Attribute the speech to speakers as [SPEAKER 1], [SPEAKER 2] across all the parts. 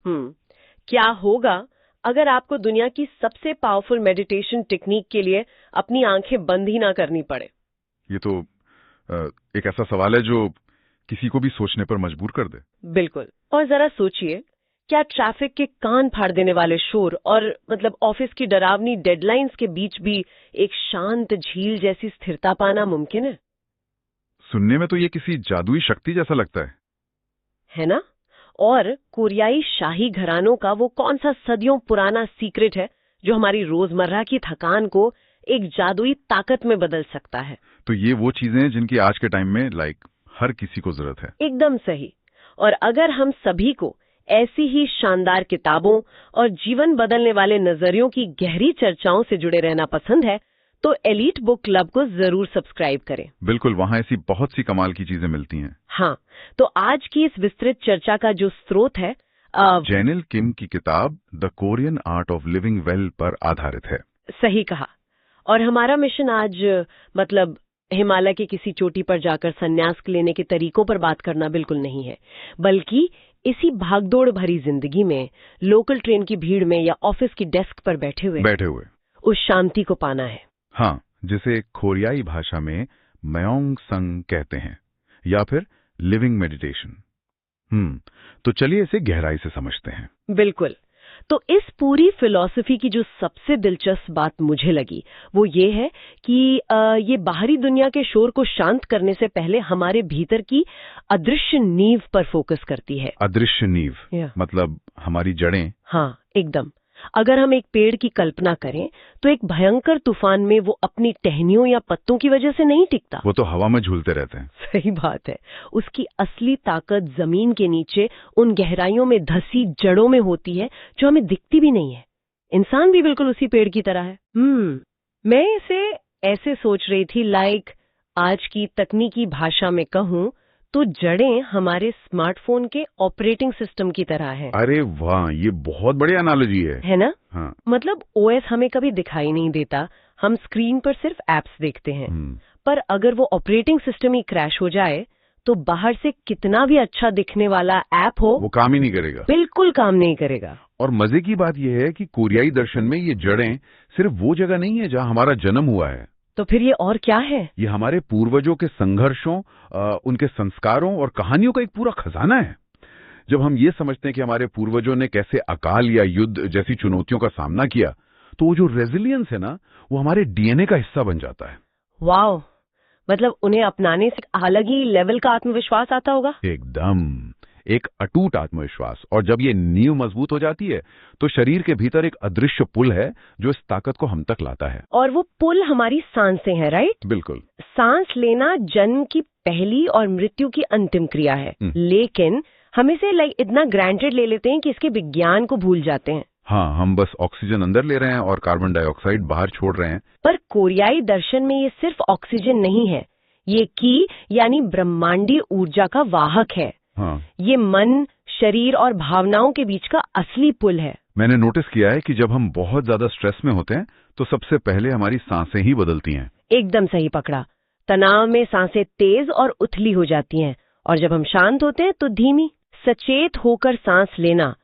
[SPEAKER 1] हम्म। क्या होगा अगर आपको दुनिया की सबसे पावरफुल मेडिटेशन टेक्निक के लिए अपनी आंखें बंद ही ना करनी पड़े?
[SPEAKER 2] ये तो एक ऐसा सवाल है जो किसी को भी सोचने पर मजबूर कर दे।
[SPEAKER 1] बिल्कुल। और जरा सोचिए, क्या ट्रैफिक के कान फाड़ देने वाले शोर और ऑफिस की डरावनी डेडलाइंस के बीच भी एक शांत झील जैसी स्थिरता पाना मुमकिन है?
[SPEAKER 2] सुनने में तो ये किसी जादुई शक्ति जैसा लगता
[SPEAKER 1] है ना? और कोरियाई शाही घरानों का वो कौन सा सदियों पुराना सीक्रेट है जो हमारी रोजमर्रा की थकान को एक जादुई ताकत में बदल सकता है?
[SPEAKER 2] तो ये वो चीजें हैं जिनकी आज के टाइम में हर किसी को जरूरत है।
[SPEAKER 1] एकदम सही। और अगर हम सभी को ऐसी ही शानदार किताबों और जीवन बदलने वाले नजरियों की गहरी चर्चाओं से जुड़े रहना पसंद है, तो एलीट बुक क्लब को जरूर सब्सक्राइब करें।
[SPEAKER 2] बिल्कुल, वहाँ ऐसी बहुत सी कमाल की चीजें मिलती हैं।
[SPEAKER 1] हाँ, तो आज की इस विस्तृत चर्चा का जो स्रोत है
[SPEAKER 2] जेनिल किम की किताब the Korean art of living well पर आधारित है।
[SPEAKER 1] सही कहा। और हमारा मिशन आज हिमालय के किसी चोटी पर जाकर संन्यास लेने के तरीकों पर बात करना बिल्कुल नहीं है, बल्कि इसी भागदौड़ भरी जिंदगी में लोकल ट्रेन की भीड़ में या ऑफिस की डेस्क पर बैठे हुए उस शांति को पाना है।
[SPEAKER 2] हाँ, जिसे कोरियाई भाषा में मयोंग संग कहते हैं या फिर लिविंग मेडिटेशन। तो चलिए इसे गहराई से समझते हैं।
[SPEAKER 1] बिल्कुल। तो इस पूरी फिलॉसफी की जो सबसे दिलचस्प बात मुझे लगी वो ये है कि ये बाहरी दुनिया के शोर को शांत करने से पहले हमारे भीतर की अदृश्य नींव पर फोकस करती है।
[SPEAKER 2] अदृश्य नींव मतलब हमारी जड़ें।
[SPEAKER 1] हाँ, एकदम। अगर हम एक पेड़ की कल्पना करें तो एक भयंकर तूफान में वो अपनी टहनियों या पत्तों की वजह से नहीं टिकता।
[SPEAKER 2] वो तो हवा में झूलते रहते हैं।
[SPEAKER 1] सही बात है। उसकी असली ताकत जमीन के नीचे उन गहराइयों में धसी जड़ों में होती है जो हमें दिखती भी नहीं है। इंसान भी बिल्कुल उसी पेड़ की तरह है। मैं इसे ऐसे सोच रही थी, आज की तकनीकी भाषा में कहूँ तो जड़ें हमारे स्मार्टफोन के ऑपरेटिंग सिस्टम की तरह है।
[SPEAKER 2] अरे वाह, ये बहुत बढ़िया एनालॉजी
[SPEAKER 1] है ना?
[SPEAKER 2] हाँ।
[SPEAKER 1] ओएस हमें कभी दिखाई नहीं देता, हम स्क्रीन पर सिर्फ एप्स देखते हैं। पर अगर वो ऑपरेटिंग सिस्टम ही क्रैश हो जाए तो बाहर से कितना भी अच्छा दिखने वाला ऐप हो, वो
[SPEAKER 2] काम ही नहीं करेगा।
[SPEAKER 1] बिल्कुल काम नहीं करेगा।
[SPEAKER 2] और मजे की बात यह है कि कोरियाई दर्शन में ये जड़ें सिर्फ वो जगह नहीं है जहाँ हमारा जन्म हुआ है।
[SPEAKER 1] तो फिर ये और क्या है?
[SPEAKER 2] ये हमारे पूर्वजों के संघर्षों, उनके संस्कारों और कहानियों का एक पूरा खजाना है। जब हम ये समझते हैं कि हमारे पूर्वजों ने कैसे अकाल या युद्ध जैसी चुनौतियों का सामना किया, तो वो जो रेजिलियंस है ना, वो हमारे डीएनए का हिस्सा बन जाता है।
[SPEAKER 1] वाह, उन्हें अपनाने से अलग ही लेवल का आत्मविश्वास आता होगा।
[SPEAKER 2] एकदम, एक अटूट आत्मविश्वास। और जब ये नींव मजबूत हो जाती है तो शरीर के भीतर एक अदृश्य पुल है जो इस ताकत को हम तक लाता है।
[SPEAKER 1] और वो पुल हमारी सांसें हैं, राइट?
[SPEAKER 2] बिल्कुल।
[SPEAKER 1] सांस लेना जन्म की पहली और मृत्यु की अंतिम क्रिया है, लेकिन हम इसे इतना ग्रांटेड ले लेते हैं कि इसके विज्ञान को भूल जाते हैं।
[SPEAKER 2] हाँ, हम बस ऑक्सीजन अंदर ले रहे हैं और कार्बन डाइऑक्साइड बाहर छोड़ रहे हैं।
[SPEAKER 1] पर कोरियाई दर्शन में ये सिर्फ ऑक्सीजन नहीं है, ये की यानी ब्रह्मांडीय ऊर्जा का वाहक है।
[SPEAKER 2] हाँ।
[SPEAKER 1] ये मन, शरीर और भावनाओं के बीच का असली पुल है।
[SPEAKER 2] मैंने नोटिस किया है कि जब हम बहुत ज्यादा स्ट्रेस में होते हैं तो सबसे पहले हमारी सांसें ही बदलती हैं।
[SPEAKER 1] एकदम सही पकड़ा। तनाव में सांसें तेज और उथली हो जाती हैं, और जब हम शांत होते हैं तो धीमी। सचेत होकर सांस लेना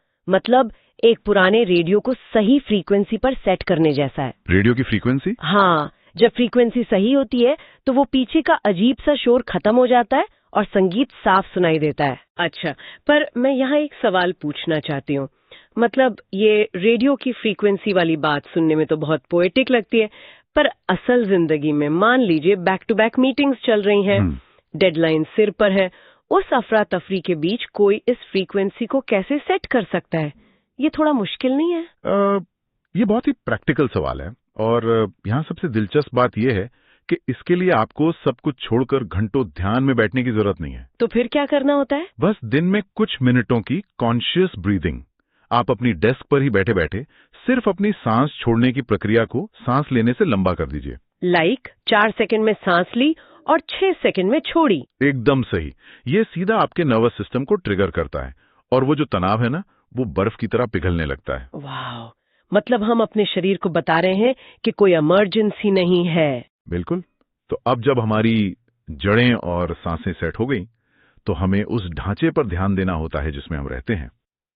[SPEAKER 1] एक पुराने रेडियो को सही फ्रीक्वेंसी पर सेट करने जैसा है।
[SPEAKER 2] रेडियो की फ्रीक्वेंसी?
[SPEAKER 1] हाँ, जब फ्रीक्वेंसी सही होती है तो वो पीछे का अजीब सा शोर खत्म हो जाता है और संगीत साफ सुनाई देता है। अच्छा, पर मैं यहाँ एक सवाल पूछना चाहती हूँ। ये रेडियो की फ्रीक्वेंसी वाली बात सुनने में तो बहुत पोएटिक लगती है, पर असल जिंदगी में मान लीजिए बैक टू बैक मीटिंग्स चल रही हैं, डेडलाइन सिर पर है, उस अफरा तफरी के बीच कोई इस फ्रीक्वेंसी को कैसे सेट कर सकता है? ये थोड़ा मुश्किल नहीं है?
[SPEAKER 2] ये बहुत ही प्रैक्टिकल सवाल है, और यहाँ सबसे दिलचस्प बात यह है कि इसके लिए आपको सब कुछ छोड़कर घंटों ध्यान में बैठने की जरूरत नहीं है।
[SPEAKER 1] तो फिर क्या करना होता है?
[SPEAKER 2] बस दिन में कुछ मिनटों की कॉन्शियस ब्रीदिंग। आप अपनी डेस्क पर ही बैठे बैठे सिर्फ अपनी सांस छोड़ने की प्रक्रिया को सांस लेने से लंबा कर दीजिए।
[SPEAKER 1] 4 सेकंड में सांस ली और 6 सेकंड में छोड़ी।
[SPEAKER 2] एकदम सही। ये सीधा आपके नर्वस सिस्टम को ट्रिगर करता है, और वो जो तनाव है ना, वो बर्फ की तरह पिघलने लगता है।
[SPEAKER 1] वाह, हम अपने शरीर को बता रहे हैं कि कोई इमरजेंसी नहीं है।
[SPEAKER 2] बिल्कुल। तो अब जब हमारी जड़ें और सांसें सेट हो गई, तो हमें उस ढांचे पर ध्यान देना होता है जिसमें हम रहते हैं।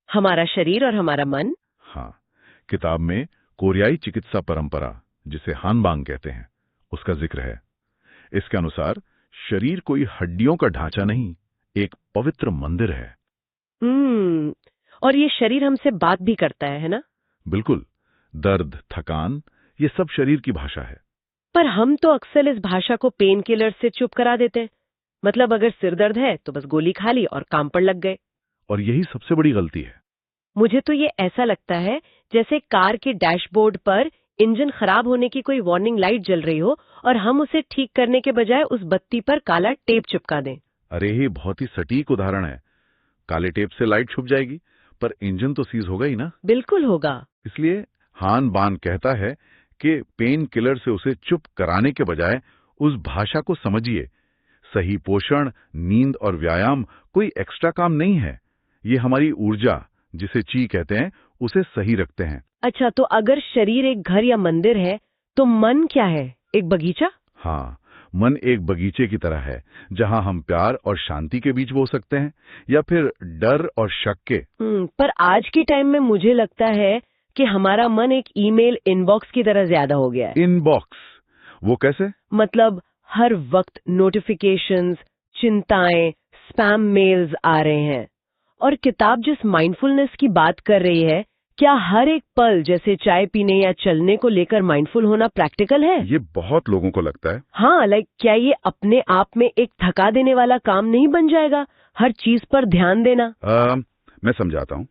[SPEAKER 1] हमारा शरीर और हमारा मन।
[SPEAKER 2] हाँ, किताब में कोरियाई चिकित्सा परंपरा, जिसे हानबांग कहते हैं, उसका जिक्र है। इसके अनुसार शरीर कोई हड्डियों का ढांचा नहीं, एक पवित्र मंदिर है।
[SPEAKER 1] और ये शरीर हमसे बात भी करता है ना?
[SPEAKER 2] बिल्कुल। दर्द, थकान, ये सब शरीर की भाषा है।
[SPEAKER 1] पर हम तो अक्सर इस भाषा को पेन किलर से चुप करा देते हैं। मतलब अगर सिर दर्द है तो बस गोली खा ली और काम पर लग गए।
[SPEAKER 2] और यही सबसे बड़ी गलती है।
[SPEAKER 1] मुझे तो ये ऐसा लगता है जैसे कार के डैशबोर्ड पर इंजन खराब होने की कोई वार्निंग लाइट जल रही हो और हम उसे ठीक करने के बजाय उस बत्ती पर काला टेप चिपका दें।
[SPEAKER 2] अरे, ये बहुत ही सटीक उदाहरण है। काले टेप से लाइट छुप जाएगी, पर इंजन तो सीज होगा ही ना।
[SPEAKER 1] बिल्कुल होगा।
[SPEAKER 2] इसलिए हान बान कहता है कि पेन किलर से उसे चुप कराने के बजाय उस भाषा को समझिए। सही पोषण, नींद और व्यायाम कोई एक्स्ट्रा काम नहीं है। ये हमारी ऊर्जा, जिसे ची कहते हैं, उसे सही रखते हैं।
[SPEAKER 1] अच्छा, तो अगर शरीर एक घर या मंदिर है तो मन क्या है? एक बगीचा?
[SPEAKER 2] हाँ, मन एक बगीचे की तरह है, जहां हम प्यार और शांति के बीच बो सकते हैं, या फिर डर और शक के।
[SPEAKER 1] पर आज के टाइम में मुझे लगता है कि हमारा मन एक ईमेल इनबॉक्स की तरह ज्यादा हो गया है।
[SPEAKER 2] इनबॉक्स? वो कैसे?
[SPEAKER 1] मतलब हर वक्त नोटिफिकेशंस, चिंताएं, स्पैम मेल्स आ रहे हैं। और किताब जिस माइंडफुलनेस की बात कर रही है, क्या हर एक पल जैसे चाय पीने या चलने को लेकर माइंडफुल होना प्रैक्टिकल है?
[SPEAKER 2] ये बहुत लोगों को लगता है।
[SPEAKER 1] हाँ, क्या ये अपने आप में एक थका देने वाला काम नहीं बन जाएगा, हर चीज पर ध्यान देना?
[SPEAKER 2] मैं समझाता हूँ।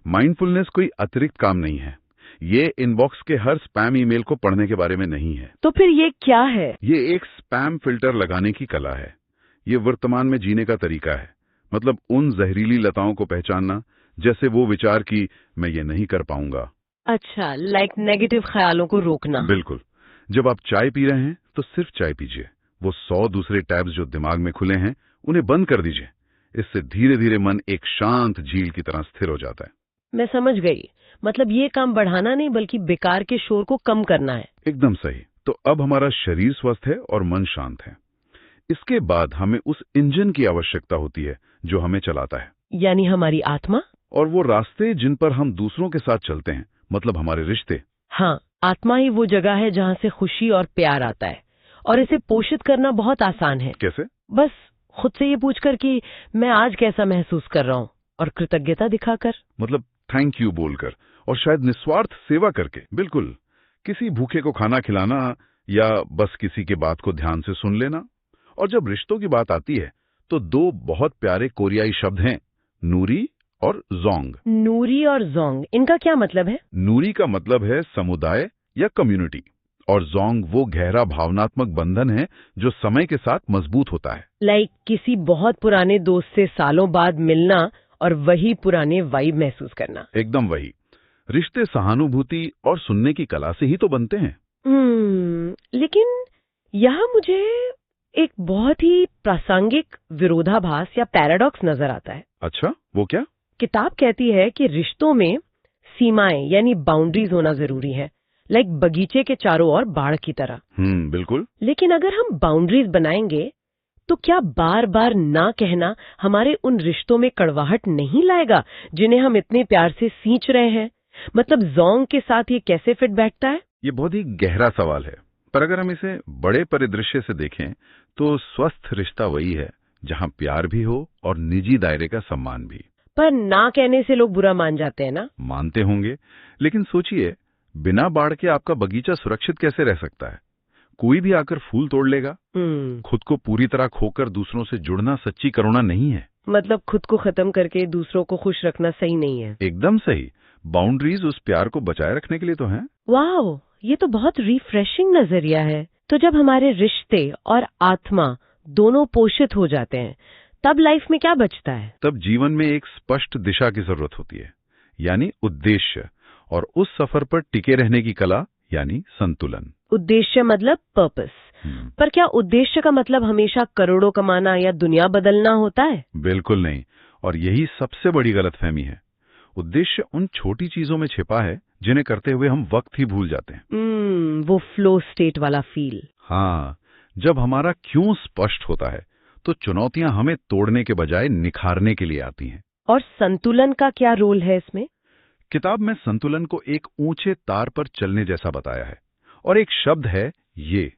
[SPEAKER 2] माइंडफुलनेस कोई अतिरिक्त काम नहीं है। ये इनबॉक्स के हर स्पैम ईमेल को पढ़ने के बारे में नहीं है।
[SPEAKER 1] तो फिर ये क्या है?
[SPEAKER 2] ये एक स्पैम फिल्टर लगाने की कला है। ये वर्तमान में जीने का तरीका है। मतलब उन जहरीली लताओं को पहचानना, जैसे वो विचार कि मैं ये नहीं कर पाऊंगा।
[SPEAKER 1] अच्छा, नेगेटिव ख्यालों को रोकना।
[SPEAKER 2] बिल्कुल। जब आप चाय पी रहे हैं तो सिर्फ चाय पीजिए। वो 100 दूसरे टैब्स जो दिमाग में खुले हैं, उन्हें बंद कर दीजिए। इससे धीरे धीरे मन एक शांत झील की तरह स्थिर हो जाता है।
[SPEAKER 1] मैं समझ गई। मतलब ये काम बढ़ाना नहीं, बल्कि बेकार के शोर को कम करना है।
[SPEAKER 2] एकदम सही। तो अब हमारा शरीर स्वस्थ है और मन शांत है। इसके बाद हमें उस इंजन की आवश्यकता होती है जो हमें चलाता है,
[SPEAKER 1] यानी हमारी आत्मा।
[SPEAKER 2] और वो रास्ते जिन पर हम दूसरों के साथ चलते हैं, मतलब हमारे रिश्ते।
[SPEAKER 1] हाँ, आत्मा ही वो जगह है जहाँ से खुशी और प्यार आता है। और इसे पोषित करना बहुत आसान है।
[SPEAKER 2] कैसे?
[SPEAKER 1] बस खुद से ये पूछकर कि मैं आज कैसा महसूस कर रहा हूँ, और कृतज्ञता दिखाकर।
[SPEAKER 2] मतलब थैंक यू बोलकर, और शायद निस्वार्थ सेवा करके। बिल्कुल। किसी भूखे को खाना खिलाना, या बस किसी की बात को ध्यान से सुन लेना। और जब रिश्तों की बात आती है तो 2 बहुत प्यारे कोरियाई शब्द हैं, नूरी और जोंग।
[SPEAKER 1] नूरी और जोंग, इनका क्या मतलब है?
[SPEAKER 2] नूरी का मतलब है समुदाय या कम्युनिटी, और जोंग वो गहरा भावनात्मक बंधन है जो समय के साथ मजबूत होता है।
[SPEAKER 1] किसी बहुत पुराने दोस्त से सालों बाद मिलना और वही पुराने वाइब महसूस करना।
[SPEAKER 2] एकदम वही। रिश्ते सहानुभूति और सुनने की कला से ही तो बनते हैं।
[SPEAKER 1] लेकिन यहाँ मुझे एक बहुत ही प्रासंगिक विरोधाभास या पैराडॉक्स नजर आता है।
[SPEAKER 2] अच्छा, वो क्या?
[SPEAKER 1] किताब कहती है कि रिश्तों में सीमाएं यानी बाउंड्रीज होना जरूरी है, बगीचे के चारों ओर बाड़ की तरह।
[SPEAKER 2] बिल्कुल।
[SPEAKER 1] लेकिन अगर हम बाउंड्रीज बनाएंगे तो क्या बार बार ना कहना हमारे उन रिश्तों में कड़वाहट नहीं लाएगा जिन्हें हम इतने प्यार से सींच रहे हैं? मतलब जोंग के साथ ये कैसे फिट बैठता है?
[SPEAKER 2] ये बहुत ही गहरा सवाल है, पर अगर हम इसे बड़े परिदृश्य से देखें तो स्वस्थ रिश्ता वही है जहां प्यार भी हो और निजी दायरे का सम्मान भी।
[SPEAKER 1] पर ना कहने से लोग बुरा मान जाते हैं ना?
[SPEAKER 2] मानते होंगे, लेकिन सोचिए, बिना बाढ़ के आपका बगीचा सुरक्षित कैसे रह सकता है? कोई भी आकर फूल तोड़ लेगा। खुद को पूरी तरह खोकर दूसरों से जुड़ना सच्ची करुणा नहीं है।
[SPEAKER 1] मतलब खुद को खत्म करके दूसरों को खुश रखना सही नहीं है।
[SPEAKER 2] एकदम सही। बाउंड्रीज उस प्यार को बचाए रखने के लिए तो हैं।
[SPEAKER 1] वाह, ये तो बहुत रिफ्रेशिंग नजरिया है। तो जब हमारे रिश्ते और आत्मा दोनों पोषित हो जाते हैं, तब लाइफ में क्या बचता है?
[SPEAKER 2] तब जीवन में एक स्पष्ट दिशा की जरूरत होती है, यानी उद्देश्य, और उस सफर पर टिके रहने की कला, यानी संतुलन।
[SPEAKER 1] उद्देश्य मतलब पर्पस। पर क्या उद्देश्य का मतलब हमेशा करोड़ों कमाना या दुनिया बदलना होता है?
[SPEAKER 2] बिल्कुल नहीं, और यही सबसे बड़ी गलतफहमी है। उद्देश्य उन छोटी चीजों में छिपा है जिन्हें करते हुए हम वक्त ही भूल जाते हैं।
[SPEAKER 1] वो फ्लो स्टेट वाला फील।
[SPEAKER 2] हाँ, जब हमारा क्यों स्पष्ट होता है तो चुनौतियां हमें तोड़ने के बजाय निखारने के लिए आती हैं।
[SPEAKER 1] और संतुलन का क्या रोल है इसमें?
[SPEAKER 2] किताब में संतुलन को एक ऊंचे तार पर चलने जैसा बताया है और एक शब्द है ये।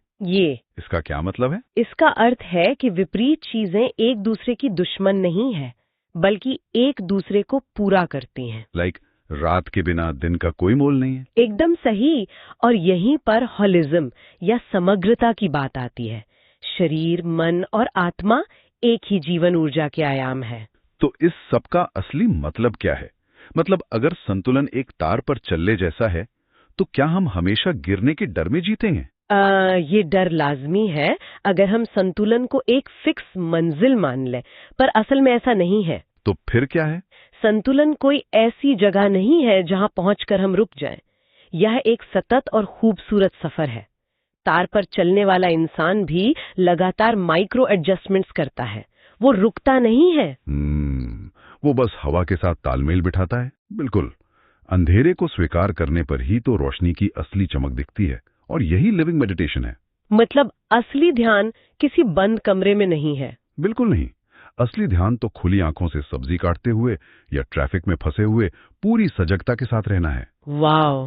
[SPEAKER 2] इसका क्या मतलब है?
[SPEAKER 1] इसका अर्थ है कि विपरीत चीजें एक दूसरे की दुश्मन नहीं है, बल्कि एक दूसरे को पूरा करती हैं।
[SPEAKER 2] लाइक रात के बिना दिन का कोई मोल नहीं है।
[SPEAKER 1] एकदम सही। और यहीं पर होलिज्म या समग्रता की बात आती है। शरीर, मन और आत्मा एक ही जीवन ऊर्जा के आयाम है।
[SPEAKER 2] तो इस सब का असली मतलब क्या है? मतलब अगर संतुलन एक तार पर चलने जैसा है, तो क्या हम हमेशा गिरने के डर में जीतेंगे?
[SPEAKER 1] ये डर लाजमी है अगर हम संतुलन को एक फिक्स मंजिल मान लें, पर असल में ऐसा नहीं है।
[SPEAKER 2] तो फिर क्या है?
[SPEAKER 1] संतुलन कोई ऐसी जगह नहीं है जहां पहुंचकर हम रुक जाएं। यह एक सतत और खूबसूरत सफर है। तार पर चलने वाला इंसान भी लगातार माइक्रो एडजस्टमेंट्स करता है, वो रुकता नहीं है।
[SPEAKER 2] वो बस हवा के साथ तालमेल बिठाता है। बिल्कुल। अंधेरे को स्वीकार करने पर ही तो रोशनी की असली चमक दिखती है, और यही लिविंग मेडिटेशन है।
[SPEAKER 1] मतलब असली ध्यान किसी बंद कमरे में नहीं है।
[SPEAKER 2] बिल्कुल नहीं। असली ध्यान तो खुली आंखों से सब्जी काटते हुए या ट्रैफिक में फंसे हुए पूरी सजगता के साथ रहना है।
[SPEAKER 1] वाह!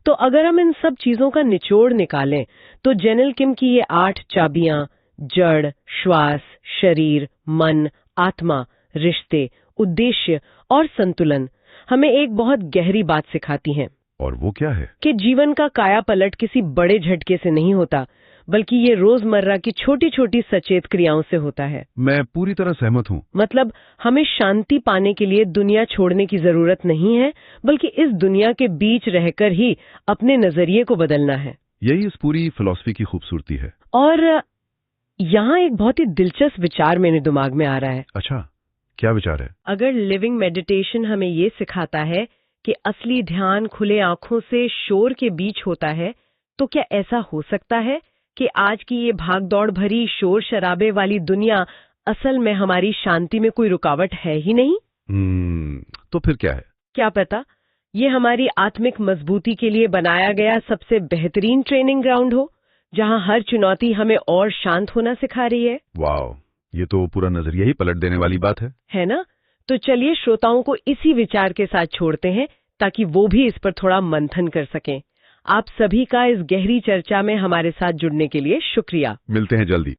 [SPEAKER 1] तो अगर हम इन सब चीजों का निचोड़ निकालें, तो जेनिल किम की ये 8 चाबियां, जड़, श्वास, शरीर, मन, आत्मा, रिश्ते, उद्देश्य और संतुलन, हमें एक बहुत गहरी बात सिखाती हैं।
[SPEAKER 2] और वो क्या है?
[SPEAKER 1] कि जीवन का कायापलट किसी बड़े झटके से नहीं होता, बल्कि ये रोजमर्रा की छोटी छोटी सचेत क्रियाओं से होता है।
[SPEAKER 2] मैं पूरी तरह सहमत हूँ।
[SPEAKER 1] मतलब हमें शांति पाने के लिए दुनिया छोड़ने की जरूरत नहीं है, बल्कि इस दुनिया के बीच रहकर ही अपने नजरिए को बदलना है।
[SPEAKER 2] यही इस पूरी फिलॉसफी की खूबसूरती है।
[SPEAKER 1] और यहाँ एक बहुत ही दिलचस्प विचार मेरे दिमाग में आ रहा है।
[SPEAKER 2] अच्छा, क्या विचार है?
[SPEAKER 1] अगर लिविंग मेडिटेशन हमें ये सिखाता है कि असली ध्यान खुले आंखों से शोर के बीच होता है, तो क्या ऐसा हो सकता है कि आज की ये भागदौड़ भरी शोर शराबे वाली दुनिया असल में हमारी शांति में कोई रुकावट है ही नहीं?
[SPEAKER 2] तो फिर क्या है?
[SPEAKER 1] क्या पता ये हमारी आत्मिक मजबूती के लिए बनाया गया सबसे बेहतरीन ट्रेनिंग ग्राउंड हो, जहां हर चुनौती हमें और शांत होना सिखा रही है।
[SPEAKER 2] वाह, ये तो पूरा नजरिया ही पलट देने वाली बात है
[SPEAKER 1] ना? तो चलिए श्रोताओं को इसी विचार के साथ छोड़ते हैं, ताकि वो भी इस पर थोड़ा मंथन कर सकें। आप सभी का इस गहरी चर्चा में हमारे साथ जुड़ने के लिए शुक्रिया।
[SPEAKER 2] मिलते हैं जल्दी।